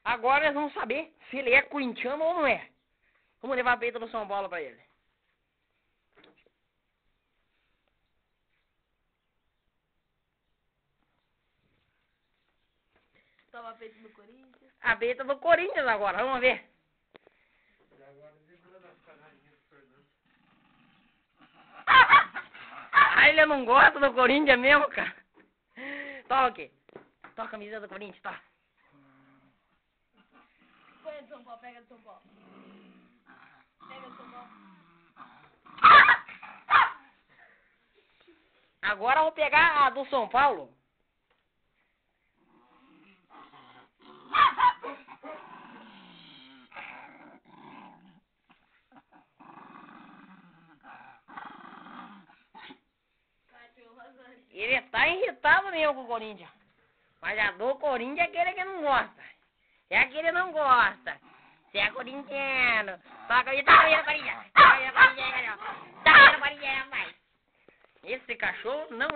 Agora nós vamos saber se ele é corintiano ou não é. Vamos levar a peita do São Paulo pra ele. Toma a peita do Corinthians. A peita do Corinthians agora, vamos ver. Ah, ele não gosta do Corinthians mesmo, cara. Toma aqui. Toma a camisa do Corinthians, tá? Põe do São Paulo, pega do São Paulo. Pega do São Paulo. Agora eu vou pegar a do São Paulo. Ele tá irritado mesmo com o Corinthians. Mas a do Corinthians é aquele que não gosta. É aquele que não gosta. Você é corintiano. Toca aí, toca aí no Corinthians. Toca aí no Corinthians, rapaz. Esse cachorro não é.